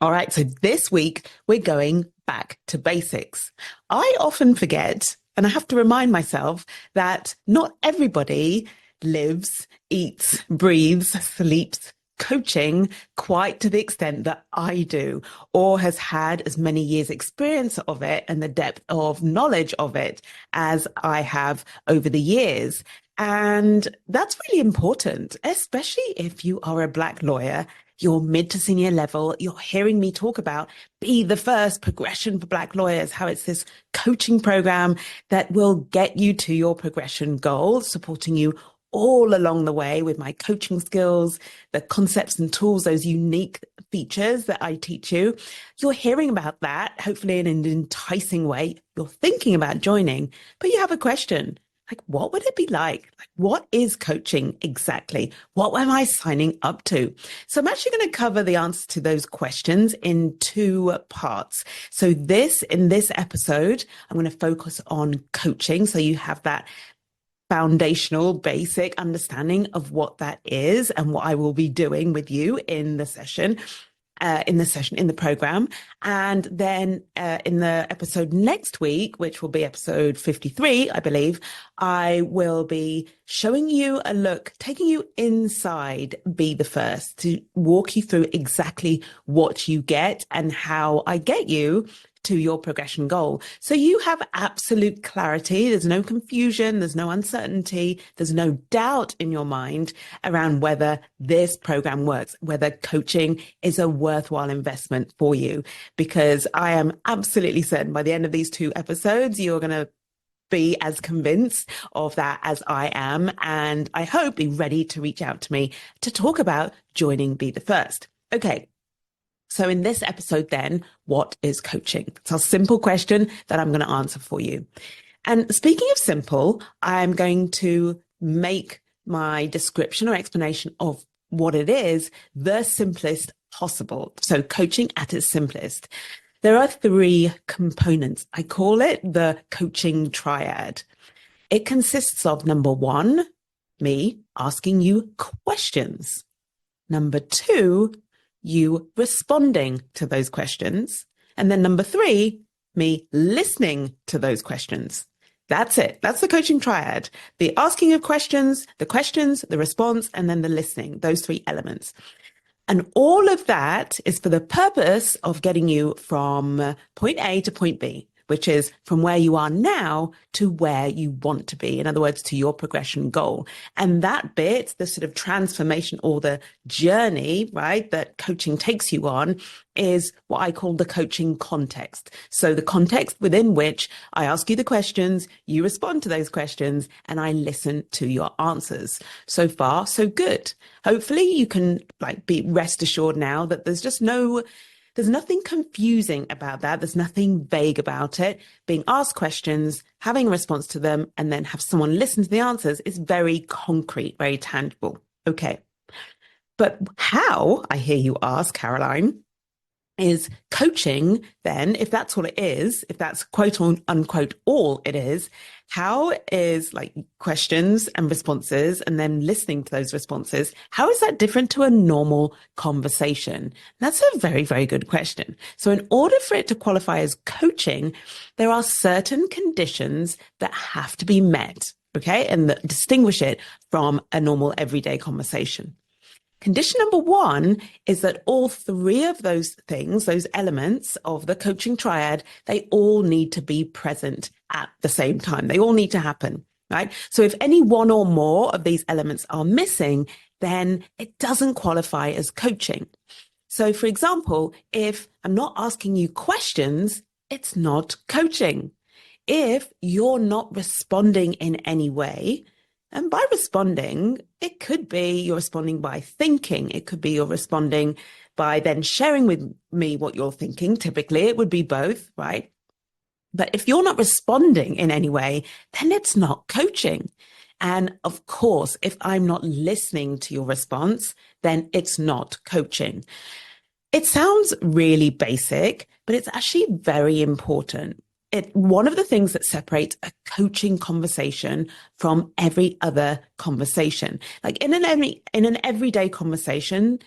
All right, so this week we're going back to basics. I often forget, and I have to remind myself that not everybody lives, eats, breathes, sleeps coaching quite to the extent that I do, or has had as many years' experience of it and the depth of knowledge of it as I have over the years. And that's really important, especially if you are a Black lawyer, you're mid to senior level, you're hearing me talk about Be the First Progression for Black Lawyers, how it's this coaching program that will get you to your progression goal, supporting you all along the way with my coaching skills, the concepts and tools, those unique features that I teach you. You're hearing about that, hopefully in an enticing way. You're thinking about joining, but you have a question. Like, what would it be like? Like, what is coaching exactly? What am I signing up to? So I'm actually going to cover the answers to those questions in two parts. So in this episode, I'm going to focus on coaching. So you have that foundational, basic understanding of what that is and what I will be doing with you in the session. In the program. And then in the episode next week, which will be episode 53, I believe, I will be showing you a look, taking you inside Be the First to walk you through exactly what you get and how I get you to your progression goal. So you have absolute clarity. There's no confusion. There's no uncertainty. There's no doubt in your mind around whether this program works, whether coaching is a worthwhile investment for you. Because I am absolutely certain by the end of these two episodes, you're going to be as convinced of that as I am. And I hope be ready to reach out to me to talk about joining Be the First. Okay. So in this episode then, what is coaching? It's a simple question that I'm going to answer for you. And speaking of simple, I'm going to make my description or explanation of what it is the simplest possible. So coaching at its simplest. There are three components. I call it the coaching triad. It consists of number one, me asking you questions. Number two, you responding to those questions. And then number three, me listening to those questions. That's it. That's the coaching triad. The asking of questions, the response, and then the listening, those three elements. And all of that is for the purpose of getting you from point A to point B, which is from where you are now to where you want to be. In other words, to your progression goal. And that bit, the sort of transformation or the journey, right, that coaching takes you on is what I call the coaching context. So the context within which I ask you the questions, you respond to those questions, and I listen to your answers. So far, so good. Hopefully you can be rest assured now that there's nothing confusing about that. There's nothing vague about it. Being asked questions, having a response to them, and then have someone listen to the answers is very concrete, very tangible. Okay. But how, I hear you ask, Caroline, is coaching then, if that's all it is, if that's quote unquote all it is, how is questions and responses and then listening to those responses, how is that different to a normal conversation? That's a very, very good question. So in order for it to qualify as coaching, there are certain conditions that have to be met, okay, and that distinguish it from a normal everyday conversation. Condition number one is that all three of those things, those elements of the coaching triad, they all need to be present at the same time. They all need to happen, right? So if any one or more of these elements are missing, then it doesn't qualify as coaching. So for example, if I'm not asking you questions, it's not coaching. If you're not responding in any way, and by responding, it could be you're responding by thinking. It could be you're responding by then sharing with me what you're thinking. Typically, it would be both, right? But if you're not responding in any way, then it's not coaching. And of course, if I'm not listening to your response, then it's not coaching. It sounds really basic, but it's actually very important. One of the things that separates a coaching conversation from every other conversation, like in an everyday conversation,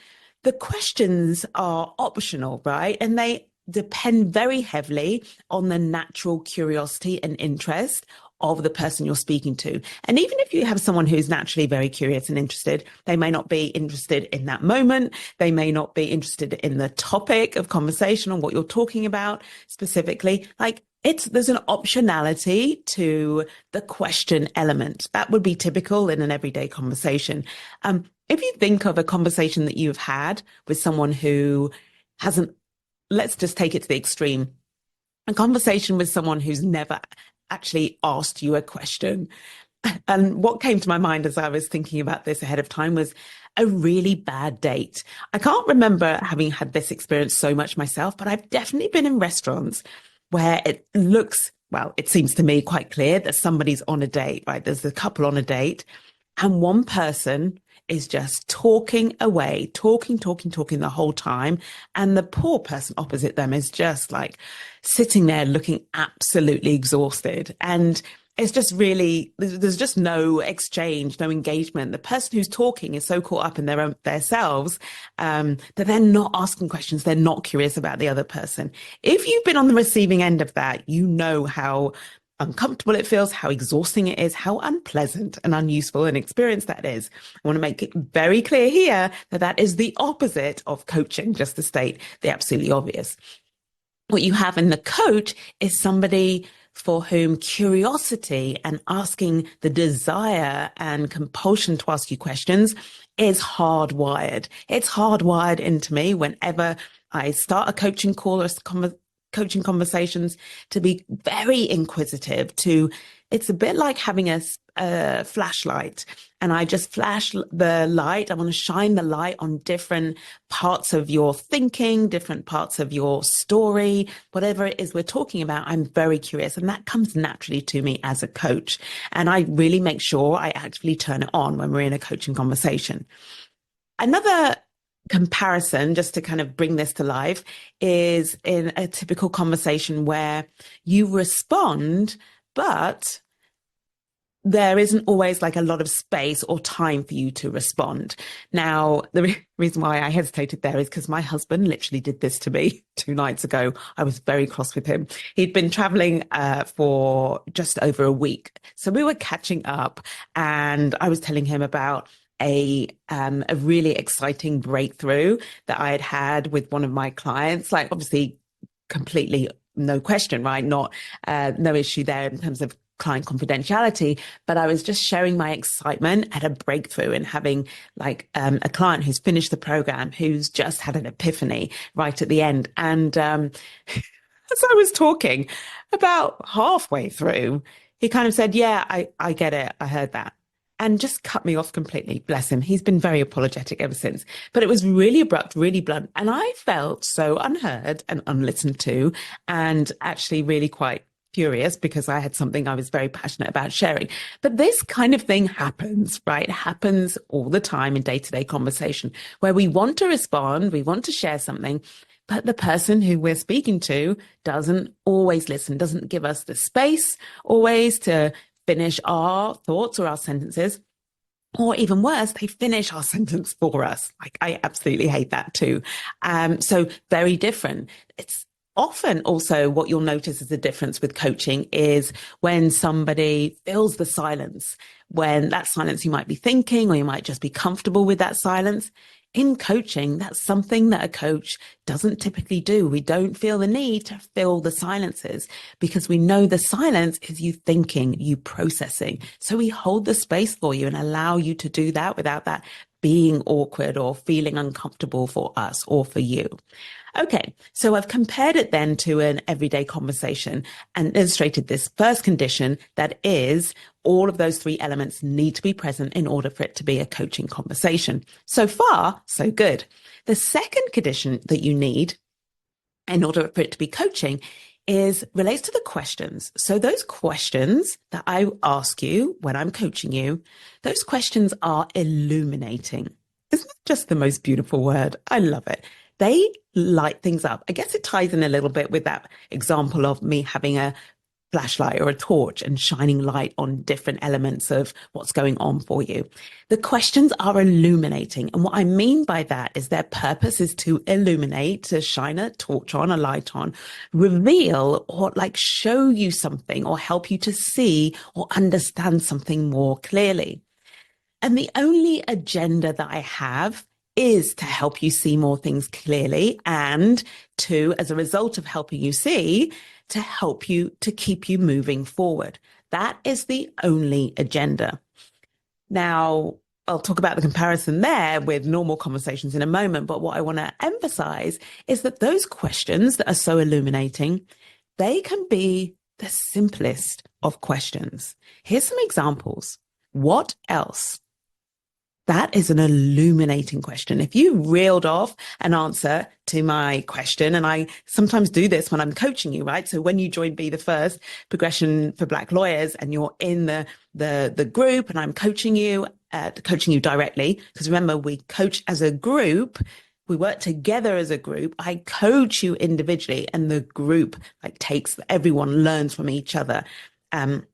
the questions are optional, right? And they depend very heavily on the natural curiosity and interest of the person you're speaking to. And even if you have someone who's naturally very curious and interested, they may not be interested in that moment. They may not be interested in the topic of conversation or what you're talking about specifically. Like there's an optionality to the question element. That would be typical in an everyday conversation. If you think of a conversation that you've had with someone who hasn't, let's just take it to the extreme, a conversation with someone who's never actually asked you a question. And what came to my mind as I was thinking about this ahead of time was a really bad date. I can't remember having had this experience so much myself, but I've definitely been in restaurants where it looks, well, it seems to me quite clear that somebody's on a date, right? There's a couple on a date, and one person is just talking away, talking the whole time. And the poor person opposite them is just like sitting there looking absolutely exhausted. And it's just really, there's just no exchange, no engagement. The person who's talking is so caught up in their selves that they're not asking questions. They're not curious about the other person. If you've been on the receiving end of that, you know how uncomfortable it feels, how exhausting it is, how unpleasant and unuseful an experience that is. I want to make it very clear here that that is the opposite of coaching, just to state the absolutely obvious. What you have in the coach is somebody for whom curiosity and asking the desire and compulsion to ask you questions is hardwired. It's hardwired into me whenever I start a coaching call or coaching conversations to be very inquisitive. It's a bit like having a flashlight, and I just flash the light. I want to shine the light on different parts of your thinking, different parts of your story, whatever it is we're talking about. I'm very curious, and that comes naturally to me as a coach. And I really make sure I actively turn it on when we're in a coaching conversation. Another comparison, just to kind of bring this to life, is in a typical conversation where you respond, but there isn't always like a lot of space or time for you to respond. Now, the reason why I hesitated there is because my husband literally did this to me 2 nights ago. I was very cross with him. He'd been traveling for just over a week. So we were catching up, and I was telling him about a really exciting breakthrough that I had with one of my clients. Like, obviously, completely no question, right? Not no issue there in terms of client confidentiality, but I was just sharing my excitement at a breakthrough and having like a client who's finished the program, who's just had an epiphany right at the end. And as I was talking, about halfway through, he kind of said, yeah, I get it. I heard that. And just cut me off completely. Bless him. He's been very apologetic ever since. But it was really abrupt, really blunt. And I felt so unheard and unlistened to, and actually really quite furious because I had something I was very passionate about sharing. But this kind of thing happens, right? It happens all the time in day-to-day conversation where we want to respond, we want to share something, but the person who we're speaking to doesn't always listen, doesn't give us the space always to finish our thoughts or our sentences, or even worse, they finish our sentence for us. Like, I absolutely hate that too. So very different. It's often also what you'll notice as a difference with coaching is when somebody fills the silence, when that silence you might be thinking, or you might just be comfortable with that silence. In coaching, that's something that a coach doesn't typically do. We don't feel the need to fill the silences because we know the silence is you thinking, you processing. So we hold the space for you and allow you to do that without that being awkward or feeling uncomfortable for us or for you. Okay, so I've compared it then to an everyday conversation and illustrated this first condition, that is, all of those 3 elements need to be present in order for it to be a coaching conversation. So far, so good. The second condition that you need in order for it to be coaching relates to the questions. So those questions that I ask you when I'm coaching you, those questions are illuminating. Isn't that just the most beautiful word? I love it. They light things up. I guess it ties in a little bit with that example of me having a flashlight or a torch and shining light on different elements of what's going on for you. The questions are illuminating. And what I mean by that is their purpose is to illuminate, to shine a torch on, a light on, reveal, or like show you something or help you to see or understand something more clearly. And the only agenda that I have is to help you see more things clearly and to, as a result of helping you see, to help you to keep you moving forward. That is the only agenda. Now, I'll talk about the comparison there with normal conversations in a moment, but what I want to emphasize is that those questions that are so illuminating, they can be the simplest of questions. Here's some examples. What else? That is an illuminating question. If you reeled off an answer to my question, and I sometimes do this when I'm coaching you, right? So when you join Be the First Progression for Black Lawyers and you're in the group and I'm coaching you directly, because remember, we coach as a group, we work together as a group. I coach you individually and the group like everyone learns from each other and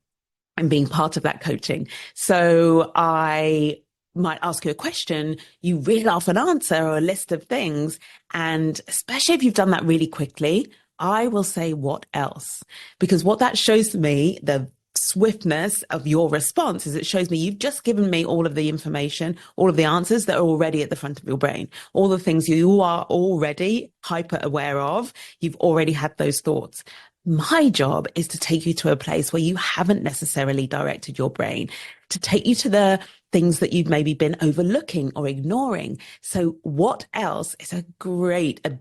being part of that coaching. So I might ask you a question, you reel off an answer or a list of things. And especially if you've done that really quickly, I will say, what else? Because what that shows me, the swiftness of your response, is it shows me you've just given me all of the information, all of the answers that are already at the front of your brain, all the things you are already hyper aware of. You've already had those thoughts. My job is to take you to a place where you haven't necessarily directed your brain, to take you to the things that you've maybe been overlooking or ignoring. So what else is a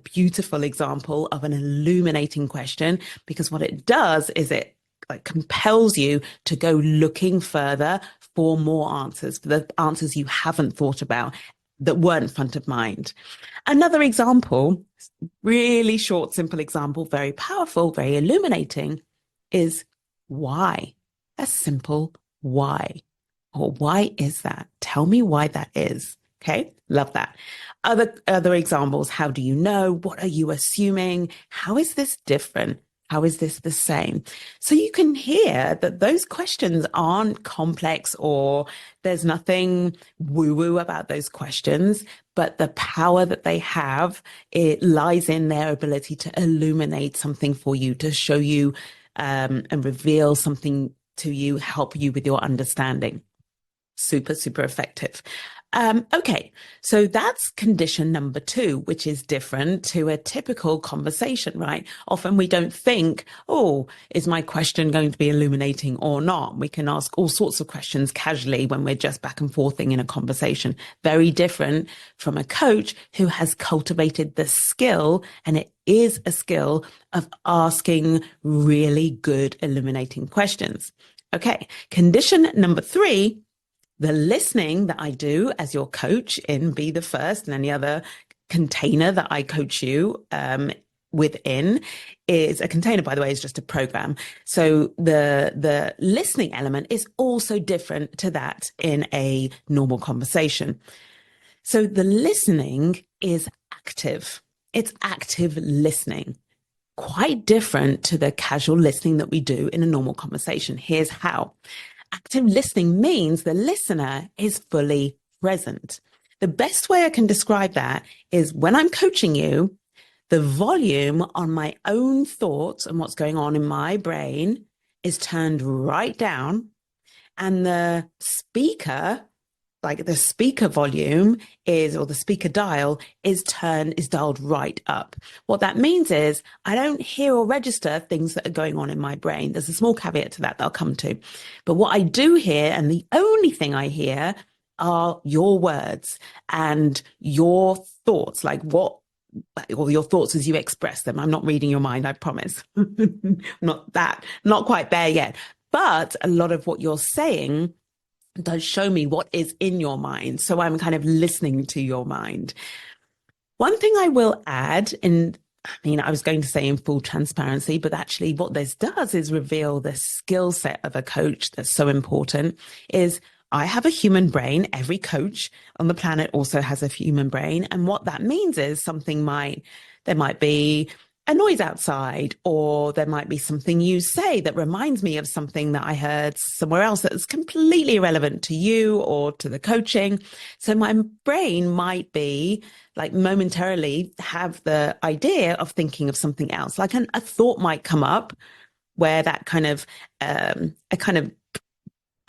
beautiful example of an illuminating question, because what it does is it like compels you to go looking further for more answers, for the answers you haven't thought about that weren't front of mind. Another example, really short, simple example, very powerful, very illuminating, is why. A simple why. Or why is that? Tell me why that is. Okay, love that. Other examples, how do you know? What are you assuming? How is this different? How is this the same? So you can hear that those questions aren't complex or there's nothing woo-woo about those questions, but the power that they have, it lies in their ability to illuminate something for you, to show you and reveal something to you, help you with your understanding. Super, super effective. Okay, so that's condition number 2, which is different to a typical conversation, right? Often we don't think, oh, is my question going to be illuminating or not? We can ask all sorts of questions casually when we're just back and forthing in a conversation. Very different from a coach who has cultivated the skill, and it is a skill, of asking really good illuminating questions. Okay, condition number 3, the listening that I do as your coach in Be the First and any other container that I coach you within is a container, by the way, is just a program. So the listening element is also different to that in a normal conversation. So the listening is active. It's active listening. Quite different to the casual listening that we do in a normal conversation. Here's how. Active listening means the listener is fully present. The best way I can describe that is when I'm coaching you, the volume on my own thoughts and what's going on in my brain is turned right down, and the speaker, like the speaker volume is, or the speaker dial is dialed right up. What that means is I don't hear or register things that are going on in my brain. There's a small caveat to that I'll come to. But what I do hear, and the only thing I hear, are your words and your thoughts, or your thoughts as you express them. I'm not reading your mind, I promise. Not quite there yet. But a lot of what you're saying does show me what is in your mind. So I'm kind of listening to your mind. One thing I will add, and I was going to say in full transparency, but actually what this does is reveal the skill set of a coach that's so important, is I have a human brain. Every coach on the planet also has a human brain. And what that means is there might be a noise outside, or there might be something you say that reminds me of something that I heard somewhere else that's completely irrelevant to you or to the coaching. So my brain might be like momentarily have the idea of thinking of something else, like a thought might come up where that kind of a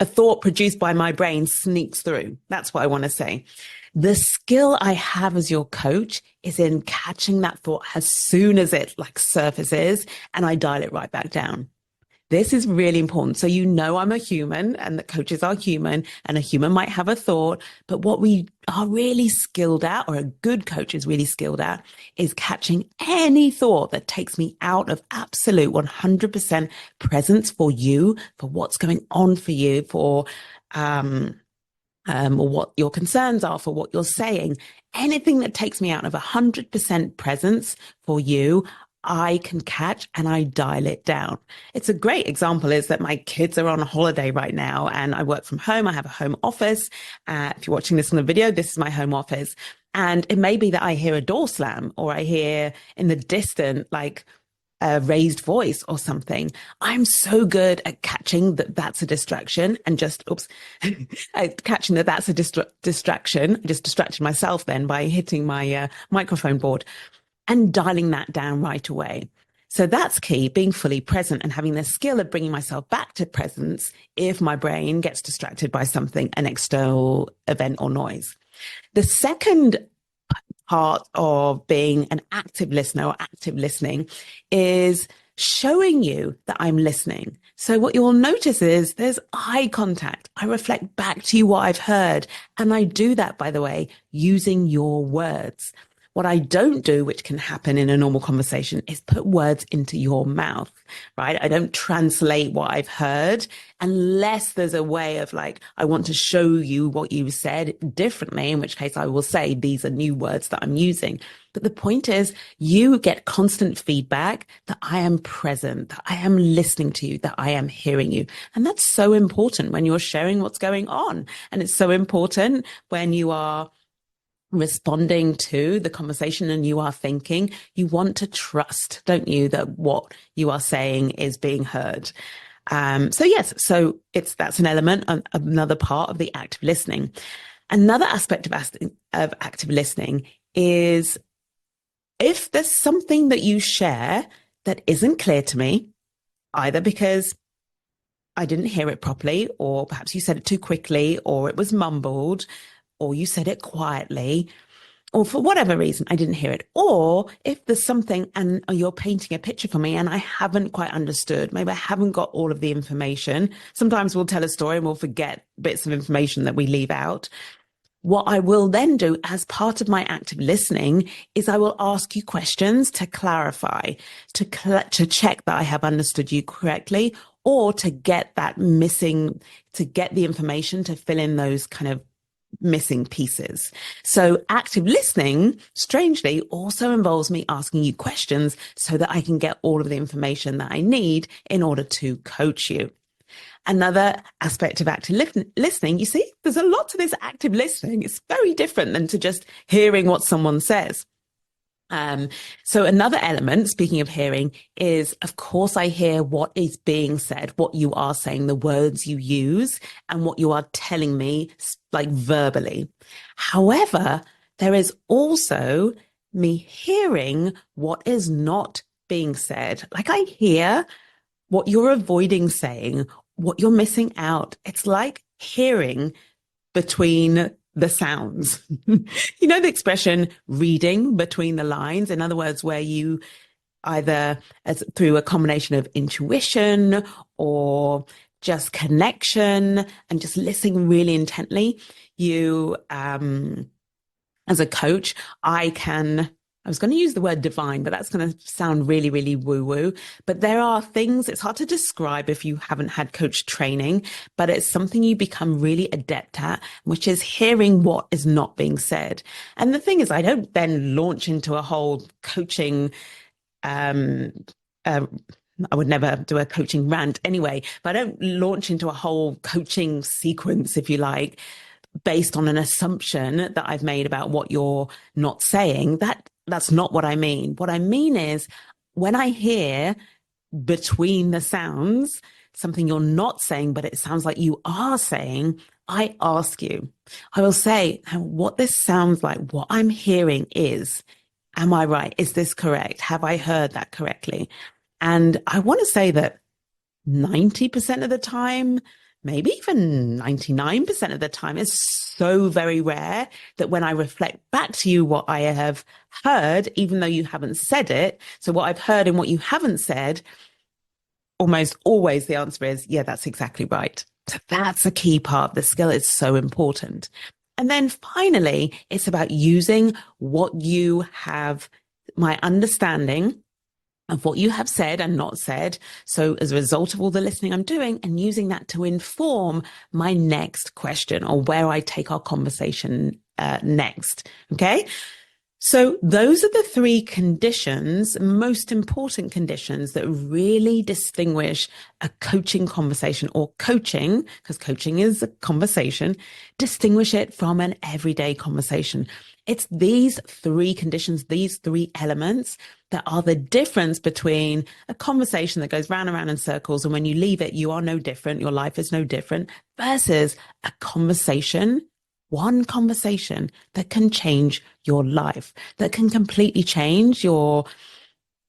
thought produced by my brain sneaks through. That's what I want to say. The skill I have as your coach is in catching that thought as soon as it like surfaces, and I dial it right back down. This is really important. So you know I'm a human and that coaches are human, and a human might have a thought, but what we are really skilled at, or a good coach is really skilled at, is catching any thought that takes me out of absolute 100% presence for you, for what's going on for you, for or what your concerns are, for what you're saying. Anything that takes me out of 100% presence for you, I can catch and I dial it down. It's a great example is that my kids are on a holiday right now and I work from home. I have a home office. If you're watching this on the video, this is my home office. And it may be that I hear a door slam, or I hear in the distant, like a raised voice or something. I'm so good at catching that that's a distraction and just, catching that that's a distraction. I just distracted myself then by hitting my microphone board, and dialing that down right away. So that's key, being fully present and having the skill of bringing myself back to presence if my brain gets distracted by something, an external event or noise. The second part of being an active listener or active listening is showing you that I'm listening. So what you'll notice is there's eye contact. I reflect back to you what I've heard. And I do that, by the way, using your words. What I don't do, which can happen in a normal conversation, is put words into your mouth, right? I don't translate what I've heard unless there's a way of like, I want to show you what you said differently, in which case I will say, these are new words that I'm using. But the point is, you get constant feedback that I am present, that I am listening to you, that I am hearing you. And that's so important when you're sharing what's going on. And it's so important when you are responding to the conversation and you are thinking, you want to trust, don't you, that what you are saying is being heard. So yes, so that's an element, another part of the active listening. Another aspect of active listening is if there's something that you share that isn't clear to me, either because I didn't hear it properly, or perhaps you said it too quickly, or it was mumbled, or you said it quietly, or for whatever reason, I didn't hear it. Or if there's something and you're painting a picture for me and I haven't quite understood, maybe I haven't got all of the information. Sometimes we'll tell a story and we'll forget bits of information that we leave out. What I will then do as part of my active listening is I will ask you questions to clarify, to check that I have understood you correctly, or to get that missing, to get the information to fill in those kind of missing pieces. So active listening, strangely, also involves me asking you questions so that I can get all of the information that I need in order to coach you. Another aspect of active listening, you see, there's a lot to this active listening. It's very different than to just hearing what someone says. So another element, speaking of hearing, is, of course, I hear what is being said, what you are saying, the words you use, and what you are telling me, like verbally. However, there is also me hearing what is not being said. Like I hear what you're avoiding saying, what you're missing out. It's like hearing between the sounds. You know the expression reading between the lines? In other words, where you either through a combination of intuition or just connection and just listening really intently, you, as a coach, I was going to use the word divine, but that's going to sound really, really woo-woo. But there are things, it's hard to describe if you haven't had coach training, but it's something you become really adept at, which is hearing what is not being said. And the thing is, I don't then launch into a whole coaching, I would never do a coaching rant anyway, but I don't launch into a whole coaching sequence, if you like, based on an assumption that I've made about what you're not saying. That's not what I mean. What I mean is when I hear between the sounds, something you're not saying, but it sounds like you are saying, I ask you. I will say, what this sounds like, what I'm hearing is, am I right? Is this correct? Have I heard that correctly? And I want to say that 90% of the time, maybe even 99% of the time, is so very rare that when I reflect back to you what I have heard, even though you haven't said it, so what I've heard and what you haven't said, almost always the answer is, yeah, that's exactly right. So that's a key part. The skill is so important. And then finally, it's about using what you have, my understanding of what you have said and not said. So as a result of all the listening I'm doing, and using that to inform my next question or where I take our conversation next. Okay. So those are the three conditions, most important conditions that really distinguish a coaching conversation, or coaching, because coaching is a conversation, distinguish it from an everyday conversation. It's these three conditions, these three elements that are the difference between a conversation that goes round and round in circles, and when you leave it, you are no different, your life is no different, versus a conversation, one conversation that can change your life, that can completely change your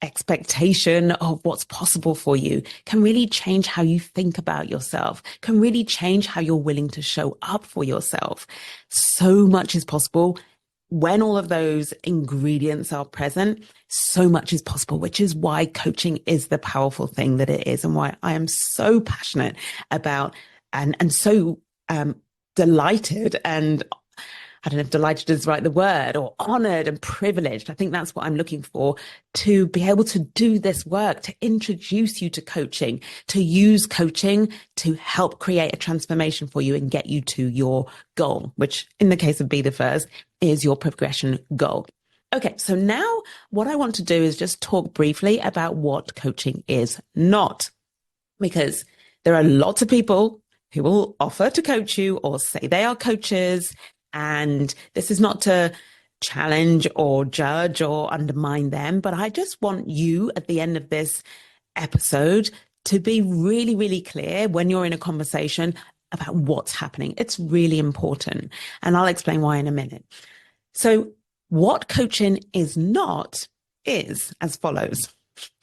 expectation of what's possible for you, can really change how you think about yourself, can really change how you're willing to show up for yourself. So much is possible. When all of those ingredients are present, so much is possible, which is why coaching is the powerful thing that it is, and why I am so passionate about and so delighted, and I don't know if delighted is right, the word, or honored and privileged. I think that's what I'm looking for, to be able to do this work, to introduce you to coaching, to use coaching to help create a transformation for you and get you to your goal, which in the case of Be the First is your progression goal. Okay, so now what I want to do is just talk briefly about what coaching is not, because there are lots of people who will offer to coach you or say they are coaches. And this is not to challenge or judge or undermine them, but I just want you at the end of this episode to be really, really clear when you're in a conversation about what's happening. It's really important. And I'll explain why in a minute. So what coaching is not is as follows.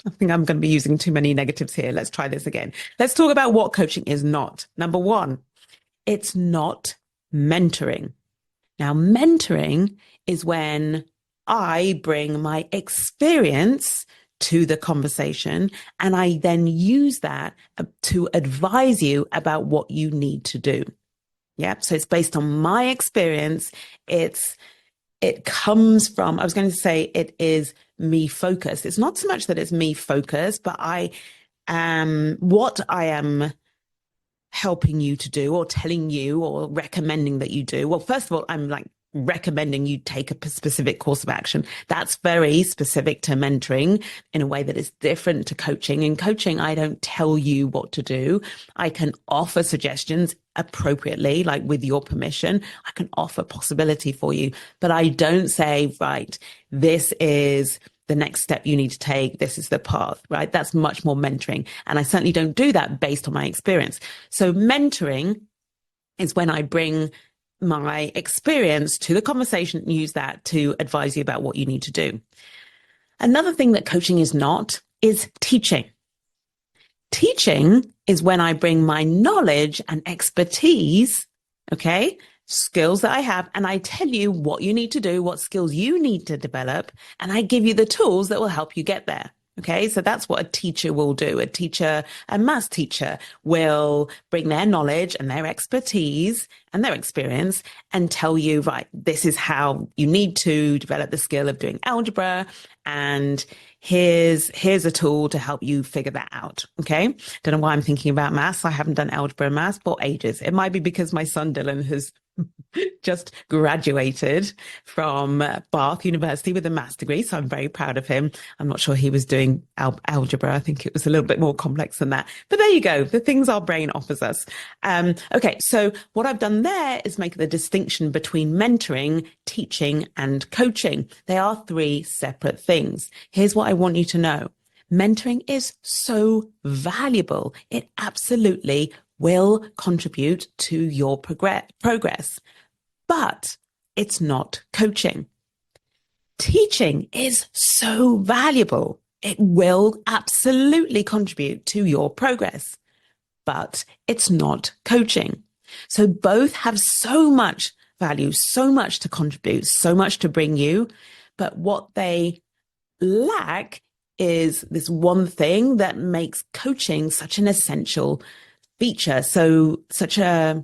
I think I'm going to be using too many negatives here. Let's try this again. Let's talk about what coaching is not. Number one, it's not mentoring. Now, mentoring is when I bring my experience to the conversation, and I then use that to advise you about what you need to do. Yeah. So it's based on my experience. It comes from, I was going to say it is me focused. It's not so much that it's me focused, but what I am helping you to do, or telling you, or recommending that you do. Well, first of all, I'm like recommending you take a specific course of action. That's very specific to mentoring in a way that is different to coaching. In coaching, I don't tell you what to do. I can offer suggestions appropriately, like with your permission. I can offer possibility for you, but I don't say, right, this is the next step you need to take. This is the path, right? That's much more mentoring. And I certainly don't do that based on my experience. So mentoring is when I bring my experience to the conversation and use that to advise you about what you need to do. Another thing that coaching is not is teaching. Teaching is when I bring my knowledge and expertise, okay, skills that I have, and I tell you what you need to do, what skills you need to develop, and I give you the tools that will help you get there. Okay, so that's what a teacher will do. A maths teacher will bring their knowledge and their expertise and their experience and tell you, right, this is how you need to develop the skill of doing algebra, and here's a tool to help you figure that out. Okay, don't know why I'm thinking about maths. I haven't done algebra and maths for ages. It might be because my son Dylan has just graduated from Bath University with a maths degree. So I'm very proud of him. I'm not sure he was doing algebra. I think it was a little bit more complex than that. But there you go. The things our brain offers us. Okay, so what I've done there is make the distinction between mentoring, teaching, and coaching. They are three separate things. Here's what I want you to know. Mentoring is so valuable. It absolutely will contribute to your progress, but it's not coaching. Teaching is so valuable. It will absolutely contribute to your progress, but it's not coaching. So both have so much value, so much to contribute, so much to bring you. But what they lack is this one thing that makes coaching such an essential feature. So such a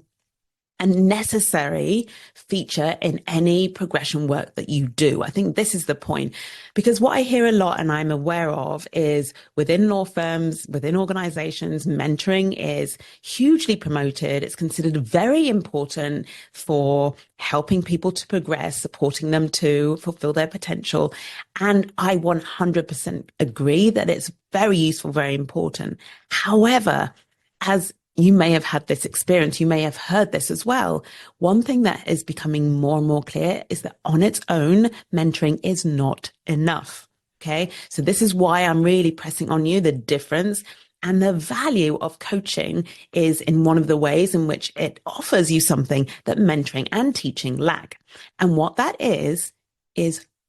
necessary feature in any progression work that you do. I think this is the point, because what I hear a lot and I'm aware of is within law firms, within organizations, mentoring is hugely promoted. It's considered very important for helping people to progress, supporting them to fulfill their potential. And I 100% agree that it's very useful, very important. However, as you may have had this experience, you may have heard this as well. One thing that is becoming more and more clear is that on its own, mentoring is not enough. Okay. So this is why I'm really pressing on you the difference and the value of coaching is in one of the ways in which it offers you something that mentoring and teaching lack. And what that is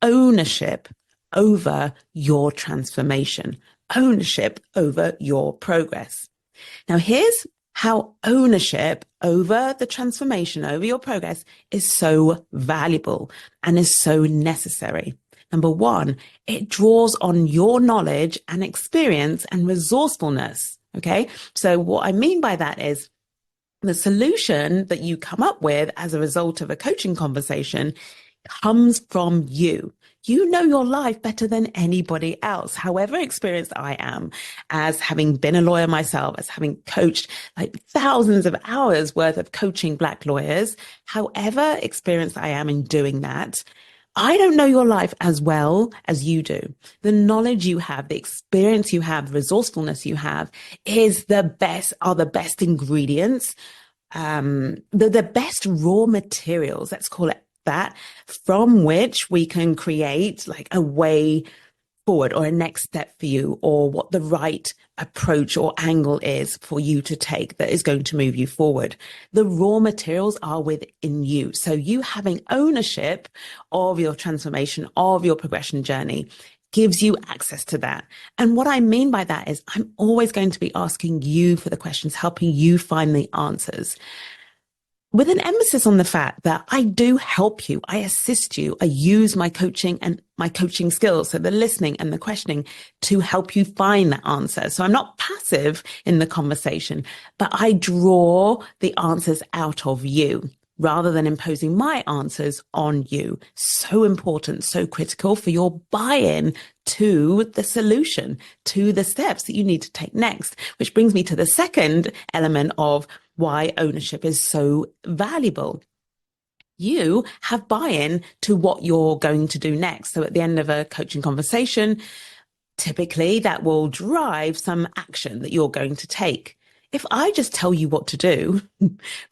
ownership over your transformation, ownership over your progress. Now, here's how ownership over the transformation, over your progress is so valuable and is so necessary. Number one, it draws on your knowledge and experience and resourcefulness. Okay. So what I mean by that is the solution that you come up with as a result of a coaching conversation comes from you. You know your life better than anybody else. However experienced I am as having been a lawyer myself, as having coached like thousands of hours worth of coaching Black lawyers, however experienced I am in doing that, I don't know your life as well as you do. The knowledge you have, the experience you have, resourcefulness you have are the best ingredients, the best raw materials, let's call it that, from which we can create like a way forward or a next step for you, or what the right approach or angle is for you to take that is going to move you forward. The raw materials are within you. So you having ownership of your transformation, of your progression journey, gives you access to that. And what I mean by that is I'm always going to be asking you for the questions, helping you find the answers, with an emphasis on the fact that I do help you, I assist you, I use my coaching and my coaching skills, so the listening and the questioning, to help you find that answer. So I'm not passive in the conversation, but I draw the answers out of you rather than imposing my answers on you. So important, so critical for your buy-in to the solution, to the steps that you need to take next, which brings me to the second element of why ownership is so valuable. You have buy-in to what you're going to do next. So at the end of a coaching conversation, typically that will drive some action that you're going to take. If I just tell you what to do,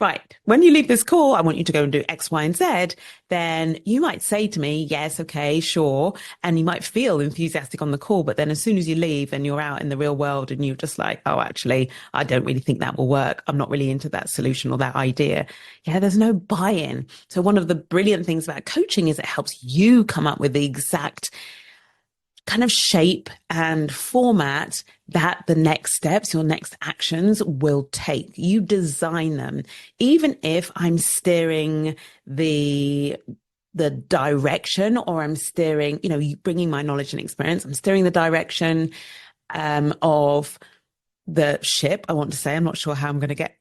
right, when you leave this call, I want you to go and do X, Y, and Z, then you might say to me, yes, okay, sure. And you might feel enthusiastic on the call, but then as soon as you leave and you're out in the real world and you're just like, oh, actually, I don't really think that will work. I'm not really into that solution or that idea. Yeah, there's no buy-in. So one of the brilliant things about coaching is it helps you come up with the exact kind of shape and format that the next steps, your next actions will take. You design them. Even if I'm steering the direction, or I'm steering, bringing my knowledge and experience, I'm steering the direction of the ship, I want to say. I'm not sure how I'm going to get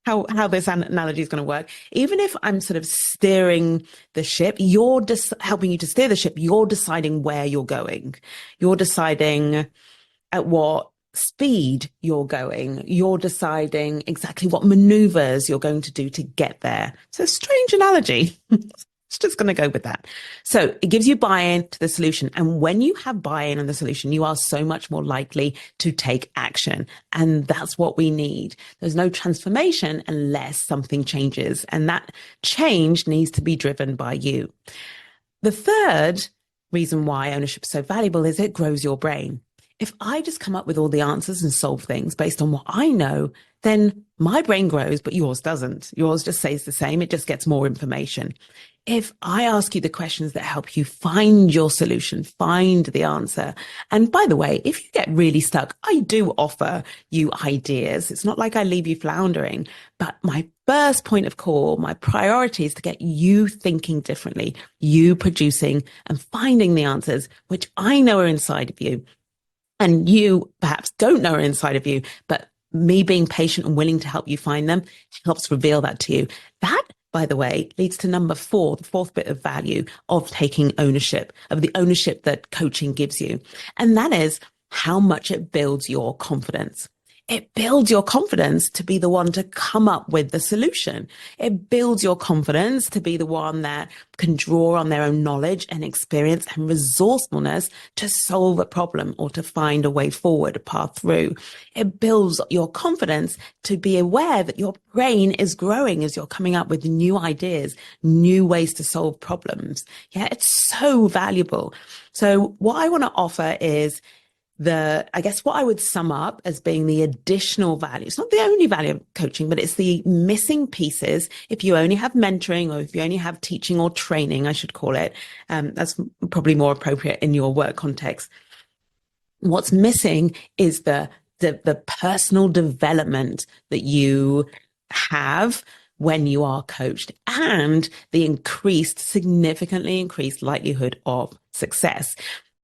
how this analogy is going to work. Even if I'm sort of steering the ship, you're just helping you to steer the ship. You're deciding where you're going. You're deciding at what speed you're going. You're deciding exactly what maneuvers you're going to do to get there. It's a strange analogy. It's just going to go with that. So it gives you buy-in to the solution. And when you have buy-in on the solution, you are so much more likely to take action. And that's what we need. There's no transformation unless something changes. And that change needs to be driven by you. The third reason why ownership is so valuable is it grows your brain. If I just come up with all the answers and solve things based on what I know, then my brain grows, but yours doesn't. Yours just stays the same. It just gets more information. If I ask you the questions that help you find your solution, find the answer. And by the way, if you get really stuck, I do offer you ideas. It's not like I leave you floundering, but my first point of call, my priority is to get you thinking differently, you producing and finding the answers, which I know are inside of you. And you perhaps don't know are inside of you, but me being patient and willing to help you find them helps reveal that to you. That, by the way, leads to number 4, the fourth bit of value of taking ownership, of the ownership that coaching gives you. And that is how much it builds your confidence. It builds your confidence to be the one to come up with the solution. It builds your confidence to be the one that can draw on their own knowledge and experience and resourcefulness to solve a problem or to find a way forward, a path through. It builds your confidence to be aware that your brain is growing as you're coming up with new ideas, new ways to solve problems. Yeah, it's so valuable. So what I want to offer is I guess what I would sum up as being the additional value. It's not the only value of coaching, but it's the missing pieces. If you only have mentoring or if you only have teaching or training, I should call it, that's probably more appropriate in your work context. What's missing is the personal development that you have when you are coached and the significantly increased likelihood of success.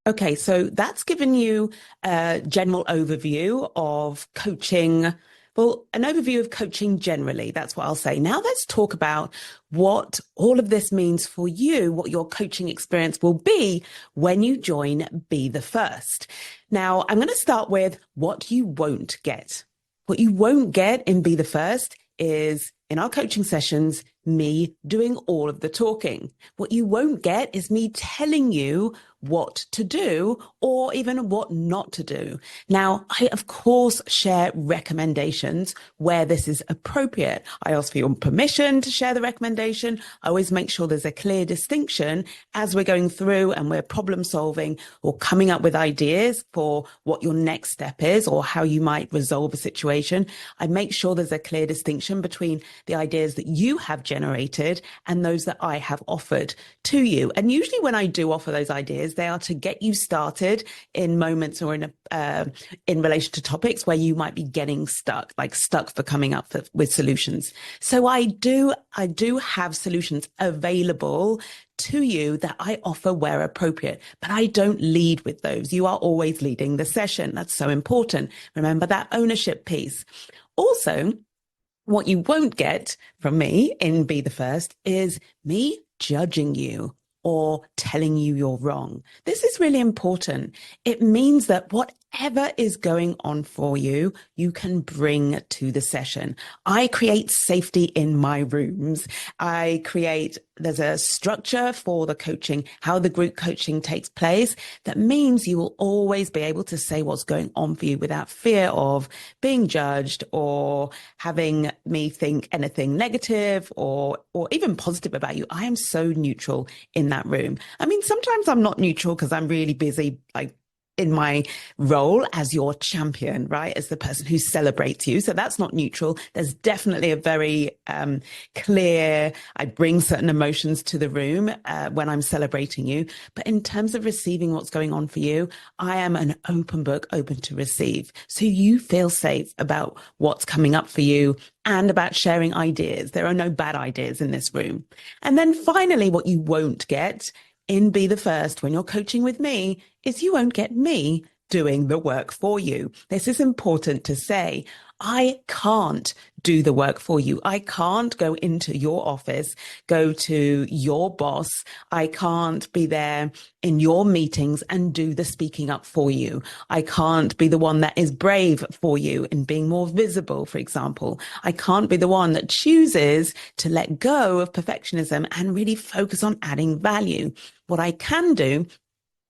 Okay, so that's given you a general overview of coaching. Well, an overview of coaching generally, that's what I'll say. Now let's talk about what all of this means for you, what your coaching experience will be when you join Be the First. Now, I'm going to start with what you won't get. What you won't get in Be the First is, in our coaching sessions, me doing all of the talking. What you won't get is me telling you what to do or even what not to do. Now, I, of course, share recommendations where this is appropriate. I ask for your permission to share the recommendation. I always make sure there's a clear distinction as we're going through and we're problem solving or coming up with ideas for what your next step is or how you might resolve a situation. I make sure there's a clear distinction between the ideas that you have generated and those that I have offered to you. And usually when I do offer those ideas, they are to get you started in moments or in relation to topics where you might be getting stuck, like stuck for coming up with solutions. So I do have solutions available to you that I offer where appropriate, but I don't lead with those. You are always leading the session. That's so important. Remember that ownership piece. Also, what you won't get from me in Be the First is me judging you or telling you you're wrong. This is really important. It means that whatever is going on for you, you can bring to the session. I create safety in my rooms. There's a structure for the coaching, how the group coaching takes place. That means you will always be able to say what's going on for you without fear of being judged or having me think anything negative or even positive about you. I am so neutral in that room. I mean, sometimes I'm not neutral because I'm really busy, like in my role as your champion, right? As the person who celebrates you. So that's not neutral. There's definitely a very clear, I bring certain emotions to the room when I'm celebrating you. But in terms of receiving what's going on for you, I am an open book, open to receive. So you feel safe about what's coming up for you and about sharing ideas. There are no bad ideas in this room. And then finally, what you won't get in Be the First when you're coaching with me is you won't get me doing the work for you. This is important to say. I can't do the work for you. I can't go into your office, go to your boss. I can't be there in your meetings and do the speaking up for you. I can't be the one that is brave for you in being more visible, for example. I can't be the one that chooses to let go of perfectionism and really focus on adding value. What I can do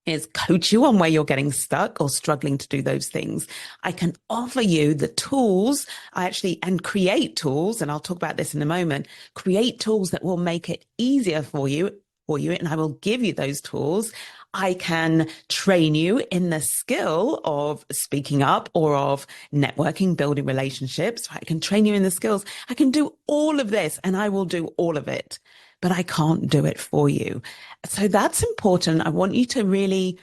is coach you on where you're getting stuck or struggling to do those things. I can offer you the tools, and create tools, and I'll talk about this in a moment, create tools that will make it easier for you, and I will give you those tools. I can train you in the skill of speaking up or of networking, building relationships. I can train you in the skills. I can do all of this and I will do all of it, but I can't do it for you. So that's important. I want you to really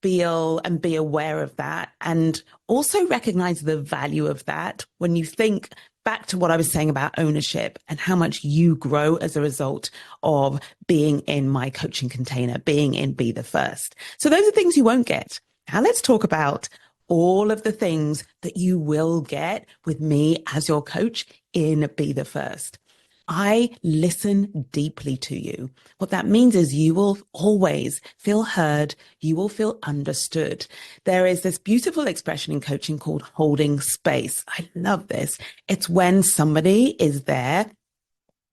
feel and be aware of that, and also recognize the value of that when you think back to what I was saying about ownership and how much you grow as a result of being in my coaching container, being in Be the First. So those are things you won't get. Now let's talk about all of the things that you will get with me as your coach in Be the First. I listen deeply to you. What that means is you will always feel heard. You will feel understood. There is this beautiful expression in coaching called holding space. I love this. It's when somebody is there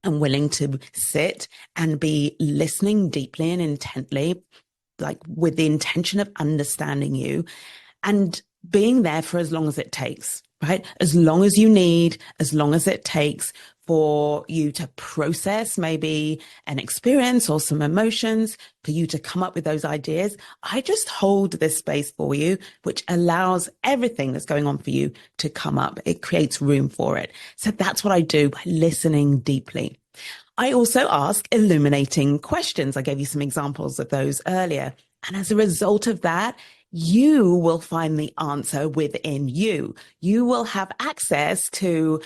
and willing to sit and be listening deeply and intently, like with the intention of understanding you and being there for as long as it takes, right? As long as you need, as long as it takes for you to process maybe an experience or some emotions, for you to come up with those ideas. I just hold this space for you, which allows everything that's going on for you to come up. It creates room for it. So that's what I do by listening deeply. I also ask illuminating questions. I gave you some examples of those earlier. And as a result of that, you will find the answer within you. You will have access to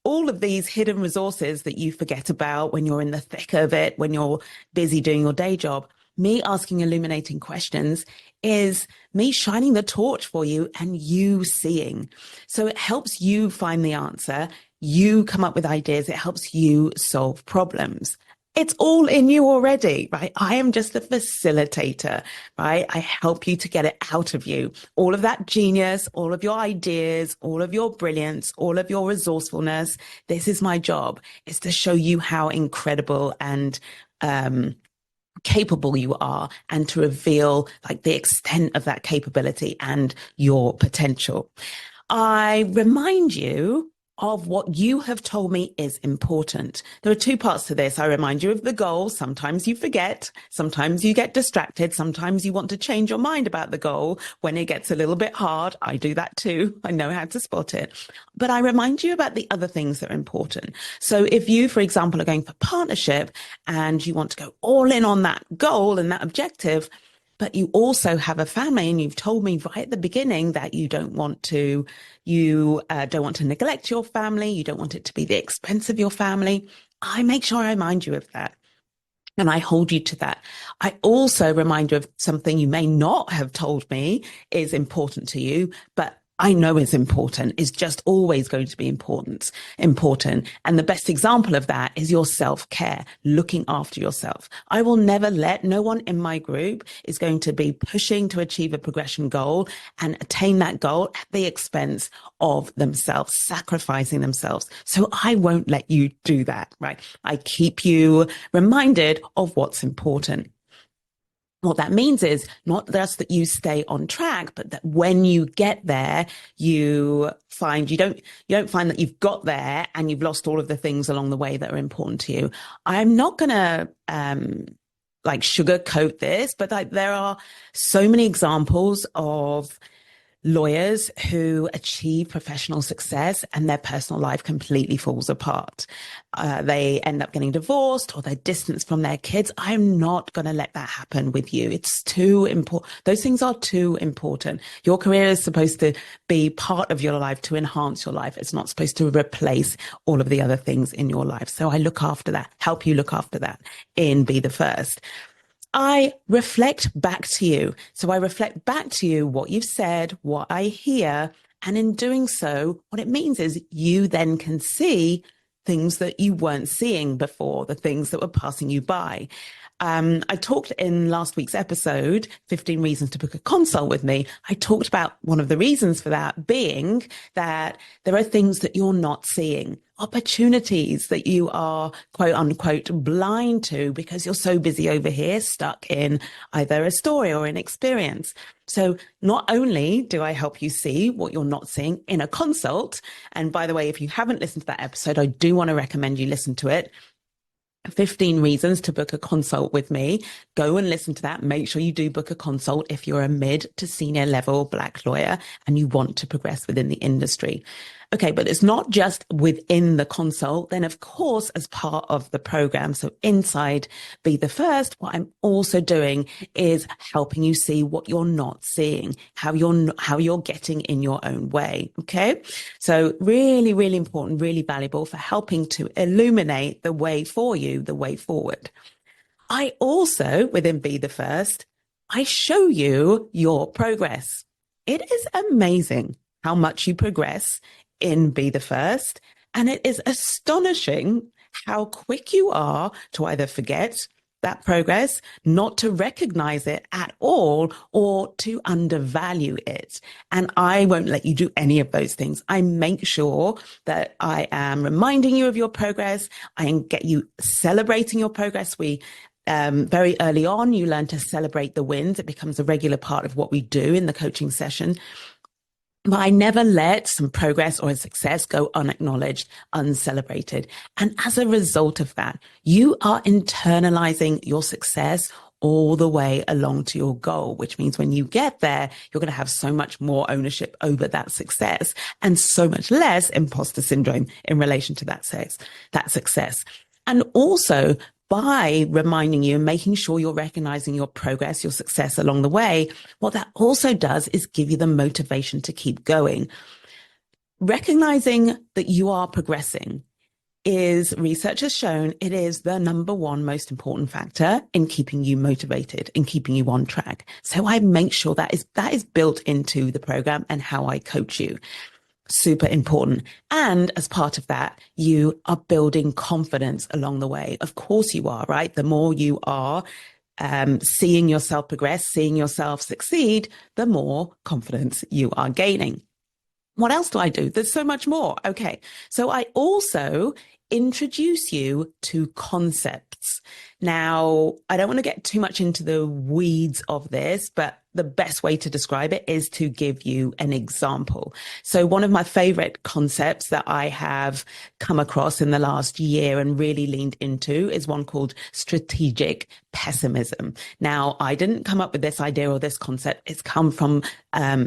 all of these hidden resources that you forget about when you're in the thick of it, when you're busy doing your day job. Me asking illuminating questions is me shining the torch for you and you seeing. So it helps you find the answer. You come up with ideas. It helps you solve problems. It's all in you already, right? I am just a facilitator, right? I help you to get it out of you. All of that genius, all of your ideas, all of your brilliance, all of your resourcefulness. This is my job, is to show you how incredible and capable you are, and to reveal like the extent of that capability and your potential. I remind you of what you have told me is important. There are two parts to this. I remind you of the goal. Sometimes you forget. Sometimes you get distracted. Sometimes you want to change your mind about the goal when it gets a little bit hard. I do that too. I know how to spot it. But I remind you about the other things that are important. So if you, for example, are going for partnership and you want to go all in on that goal and that objective, but you also have a family, and you've told me right at the beginning that you don't want to neglect your family. You don't want it to be the expense of your family. I make sure I remind you of that. And I hold you to that. I also remind you of something you may not have told me is important to you, but I know is important, is just always going to be important. And the best example of that is your self-care, looking after yourself. I will never let, no one in my group is going to be pushing to achieve a progression goal and attain that goal at the expense of themselves, sacrificing themselves. So I won't let you do that, right? I keep you reminded of what's important. What that means is not just that you stay on track, but that when you get there, you don't find that you've got there and you've lost all of the things along the way that are important to you. I'm not going to like sugarcoat this, but there are so many examples of lawyers who achieve professional success and their personal life completely falls apart. They end up getting divorced or they're distanced from their kids. I'm not going to let that happen with you. It's too important. Those things are too important. Your career is supposed to be part of your life, to enhance your life. It's not supposed to replace all of the other things in your life. So I look after that, help you look after that in Be the First. I reflect back to you. So I reflect back to you what you've said, what I hear. And in doing so, what it means is you then can see things that you weren't seeing before, the things that were passing you by. I talked in last week's episode, 15 Reasons to Book a Consult with Me. I talked about one of the reasons for that being that there are things that you're not seeing, opportunities that you are quote unquote blind to because you're so busy over here, stuck in either a story or an experience. So not only do I help you see what you're not seeing in a consult, and by the way, if you haven't listened to that episode, I do want to recommend you listen to it. 15 reasons to book a consult with me. Go and listen to that. Make sure you do book a consult if you're a mid to senior level Black lawyer and you want to progress within the industry. Okay, but it's not just within the consult. Then, of course, as part of the program, so inside Be the First, what I'm also doing is helping you see what you're not seeing, how you're getting in your own way. Okay, so really, really important, really valuable for helping to illuminate the way for you, the way forward. I also, within Be the First, I show you your progress. It is amazing how much you progress in Be the First. And it is astonishing how quick you are to either forget that progress, not to recognize it at all, or to undervalue it. And I won't let you do any of those things. I make sure that I am reminding you of your progress. I get you celebrating your progress. Very early on, you learn to celebrate the wins. It becomes a regular part of what we do in the coaching session. But I never let some progress or a success go unacknowledged, uncelebrated. And as a result of that, you are internalizing your success all the way along to your goal, which means when you get there, you're going to have so much more ownership over that success and so much less imposter syndrome in relation to that success. And also, by reminding you and making sure you're recognizing your progress, your success along the way, what that also does is give you the motivation to keep going. Recognizing that you are progressing is, research has shown, it is the number one most important factor in keeping you motivated, in keeping you on track. So I make sure that is built into the program and how I coach you. Super important. And as part of that, you are building confidence along the way. Of course you are, right? The more you are seeing yourself progress, seeing yourself succeed, the more confidence you are gaining. What else do I do? There's so much more. Okay. So I also introduce you to concepts. Now, I don't want to get too much into the weeds of this, but the best way to describe it is to give you an example. So one of my favorite concepts that I have come across in the last year and really leaned into is one called strategic pessimism. Now, I didn't come up with this idea or this concept. It's come from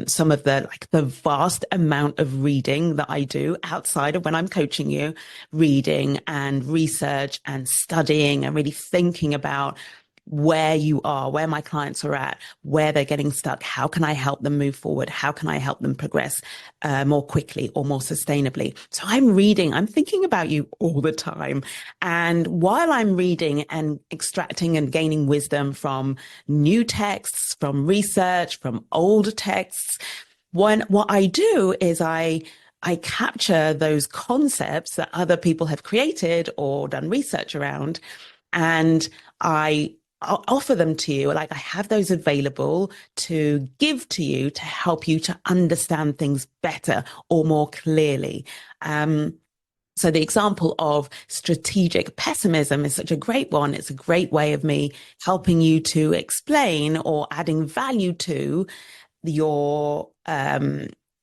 some of the vast amount of reading that I do outside of when I'm coaching you, reading and research and studying and really thinking about where you are, where my clients are at, where they're getting stuck. How can I help them move forward? How can I help them progress more quickly or more sustainably? So I'm reading, I'm thinking about you all the time. And while I'm reading and extracting and gaining wisdom from new texts, from research, from old texts, what I do is I capture those concepts that other people have created or done research around, and I'll offer them to you. Like, I have those available to give to you to help you to understand things better or more clearly. So the example of strategic pessimism is such a great one. It's a great way of me helping you to explain or adding value to your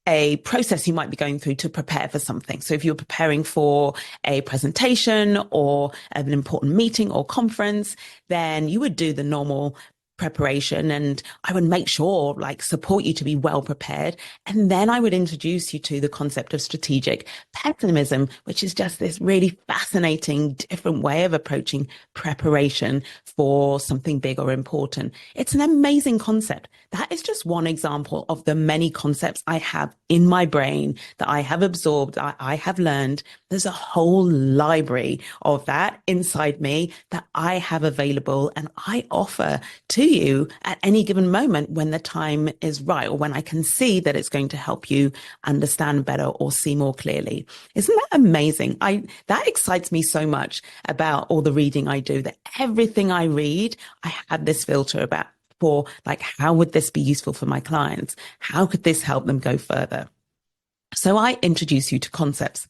a process you might be going through to prepare for something. So if you're preparing for a presentation or an important meeting or conference, then you would do the normal preparation, and I would make sure, support you to be well prepared. And then I would introduce you to the concept of strategic pessimism, which is just this really fascinating, different way of approaching preparation for something big or important. It's an amazing concept. That is just one example of the many concepts I have in my brain that I have absorbed, I have learned. There's a whole library of that inside me that I have available and I offer to you at any given moment when the time is right, or when I can see that it's going to help you understand better or see more clearly. Isn't that amazing? That excites me so much about all the reading I do, that everything I read, I have this filter about for, how would this be useful for my clients? How could this help them go further? So I introduce you to concepts.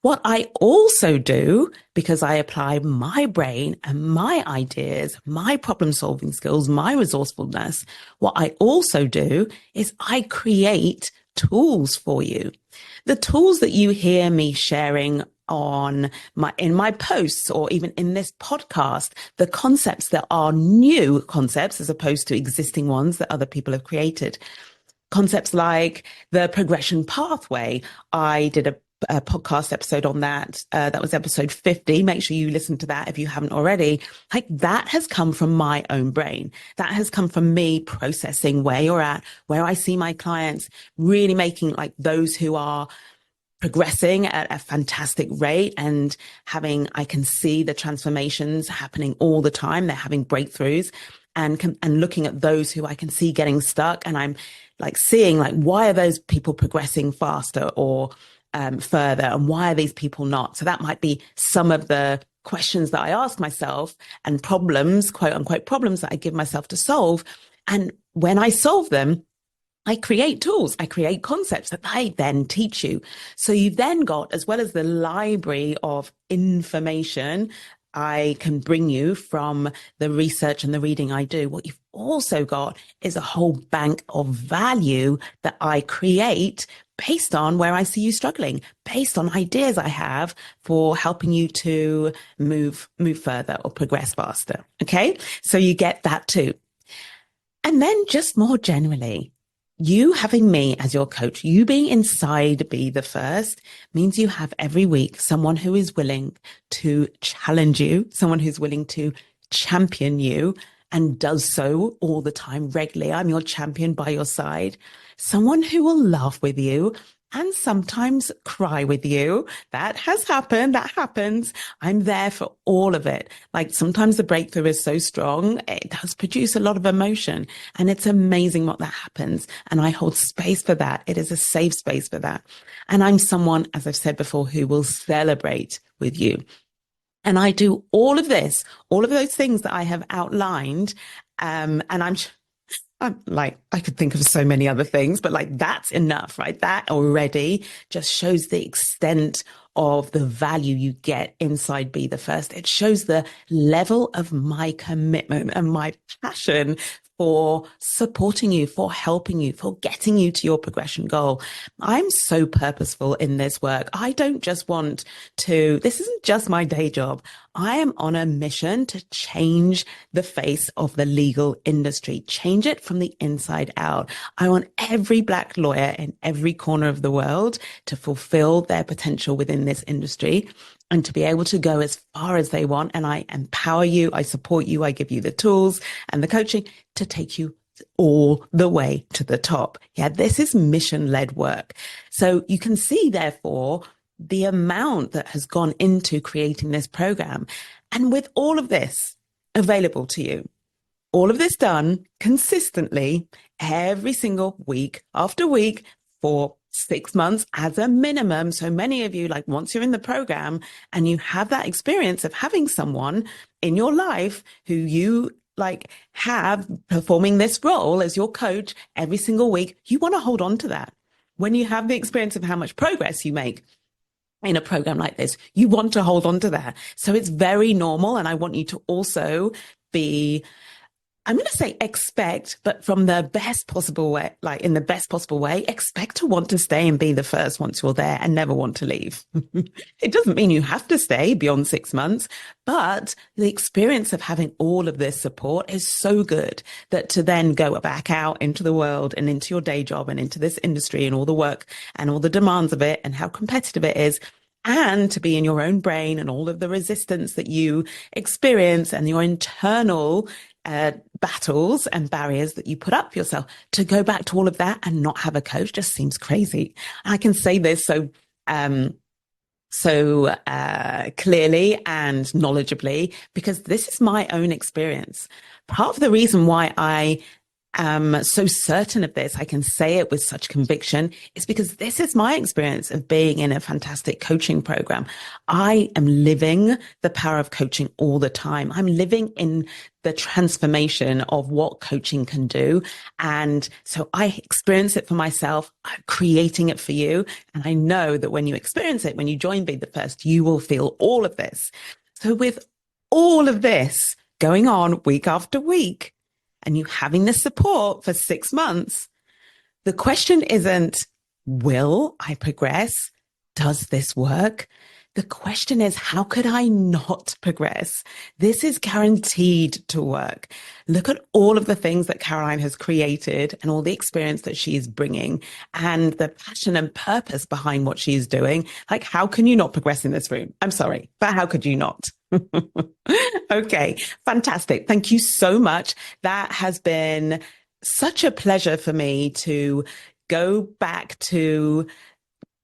What I also do, because I apply my brain and my ideas, my problem solving skills, my resourcefulness, what I also do is I create tools for you. The tools that you hear me sharing in my posts or even in this podcast, the concepts that are new concepts as opposed to existing ones that other people have created. Concepts like the progression pathway. I did a podcast episode on that. That was episode 50. Make sure you listen to that if you haven't already. Like, that has come from my own brain. That has come from me processing where you're at, where I see my clients really making, like, those who are progressing at a fantastic rate and I can see the transformations happening all the time. They're having breakthroughs, and looking at those who I can see getting stuck, and I'm like seeing, like, why are those people progressing faster or further, and why are these people not? So that might be some of the questions that I ask myself, and problems, quote unquote problems, that I give myself to solve. And when I solve them, I create tools, I create concepts that I then teach you. So you've then got, as well as the library of information I can bring you from the research and the reading I do, what you've also got is a whole bank of value that I create based on where I see you struggling, based on ideas I have for helping you to move further or progress faster. Okay, so you get that too. And then just more generally, you having me as your coach, you being inside Be the First, means you have every week someone who is willing to challenge you, someone who's willing to champion you and does so all the time, regularly. I'm your champion by your side. Someone who will laugh with you and sometimes cry with you. That has happened. That happens. I'm there for all of it. Like, sometimes the breakthrough is so strong, it does produce a lot of emotion, and it's amazing what that happens. And I hold space for that. It is a safe space for that. And I'm someone, as I've said before, who will celebrate with you. And I do all of this, all of those things that I have outlined. And I'm like, I could think of so many other things, but like, that's enough, right? That already just shows the extent of the value you get inside Be the First. It shows the level of my commitment and my passion for supporting you, for helping you, for getting you to your progression goal. I'm so purposeful in this work. I don't just want to, this isn't just my day job. I am on a mission to change the face of the legal industry, change it from the inside out. I want every Black lawyer in every corner of the world to fulfill their potential within this industry and to be able to go as far as they want. And I empower you, I support you, I give you the tools and the coaching to take you all the way to the top. Yeah, this is mission-led work. So you can see, therefore, the amount that has gone into creating this program. And with all of this available to you, all of this done consistently every single week after week for 6 months as a minimum. So many of you, like, once you're in the program and you have that experience of having someone in your life who you like have performing this role as your coach every single week, you want to hold on to that. When you have the experience of how much progress you make in a program like this, you want to hold on to that. So it's very normal. And I want you to also be, I'm going to say expect, but from the best possible way, like in the best possible way, expect to want to stay and be the first once you're there and never want to leave. It doesn't mean you have to stay beyond 6 months, but the experience of having all of this support is so good that to then go back out into the world and into your day job and into this industry and all the work and all the demands of it and how competitive it is, and to be in your own brain and all of the resistance that you experience and your internal battles and barriers that you put up for yourself, to go back to all of that and not have a coach just seems crazy. I can say this so clearly and knowledgeably because this is my own experience. Part of the reason why I am so certain of this, I can say it with such conviction, is because this is my experience of being in a fantastic coaching program. I am living the power of coaching all the time. I'm living in the transformation of what coaching can do. And so I experience it for myself. I'm creating it for you. And I know that when you experience it, when you join Be the First, you will feel all of this. So with all of this going on week after week, and you having the support for 6 months, the question isn't, will I progress? Does this work? The question is, how could I not progress? This is guaranteed to work. Look at all of the things that Caroline has created and all the experience that she is bringing and the passion and purpose behind what she is doing. Like, how can you not progress in this room? I'm sorry, but how could you not? Okay, fantastic. Thank you so much. That has been such a pleasure for me to go back to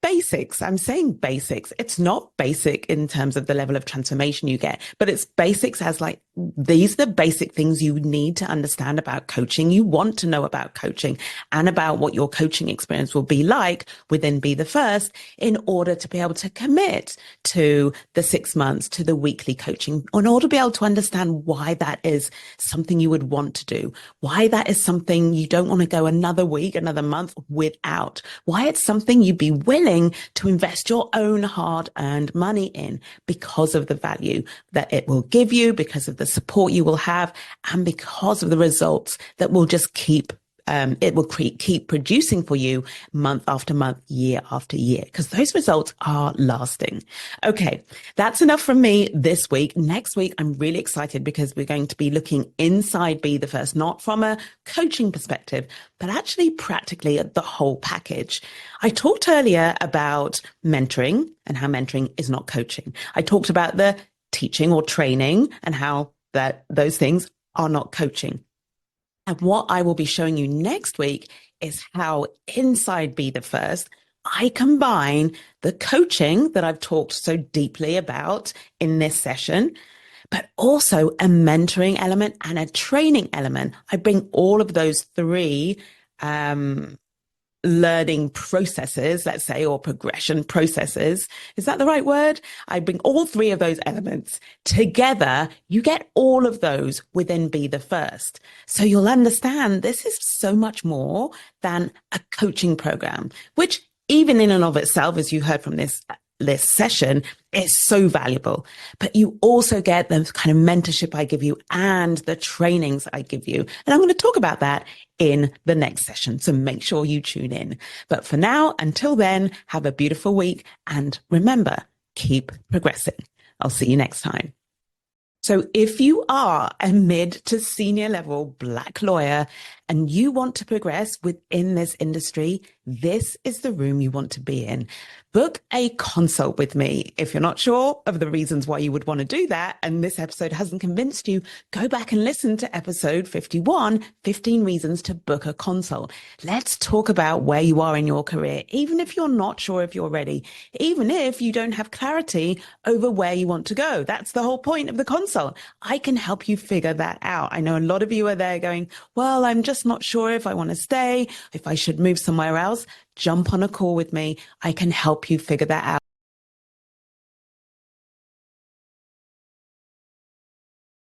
basics. I'm saying basics. It's not basic in terms of the level of transformation you get, but it's basics as like, these are the basic things you need to understand about coaching. You want to know about coaching and about what your coaching experience will be like within Be the First in order to be able to commit to the 6 months, to the weekly coaching, in order to be able to understand why that is something you would want to do, why that is something you don't want to go another week, another month without, why it's something you'd be willing to invest your own hard-earned money in because of the value that it will give you, because of the support you will have, and because of the results that will just keep producing for you month after month, year after year, because those results are lasting. Okay, that's enough from me this week. Next week, I'm really excited because we're going to be looking inside Be the First, not from a coaching perspective, but actually practically at the whole package. I talked earlier about mentoring and how mentoring is not coaching. I talked about the teaching or training and how those things are not coaching. And what I will be showing you next week is how inside Be the First, I combine the coaching that I've talked so deeply about in this session, but also a mentoring element and a training element. I bring all of those three learning processes, let's say, or progression processes. Is that the right word? I bring all three of those elements together. You get all of those within Be the First. So you'll understand this is so much more than a coaching program, which even in and of itself, as you heard from this session, is so valuable. But you also get the kind of mentorship I give you and the trainings I give you. And I'm going to talk about that in the next session. So make sure you tune in. But for now, until then, have a beautiful week. And remember, keep progressing. I'll see you next time. So if you are a mid to senior level Black lawyer and you want to progress within this industry, this is the room you want to be in. Book a consult with me. If you're not sure of the reasons why you would want to do that, and this episode hasn't convinced you, go back and listen to episode 51, 15 reasons to book a consult. Let's talk about where you are in your career, even if you're not sure if you're ready, even if you don't have clarity over where you want to go. That's the whole point of the consult. I can help you figure that out. I know a lot of you are there going, well, I'm just not sure if I want to stay, if I should move somewhere else. Jump on a call with me. I can help you figure that out.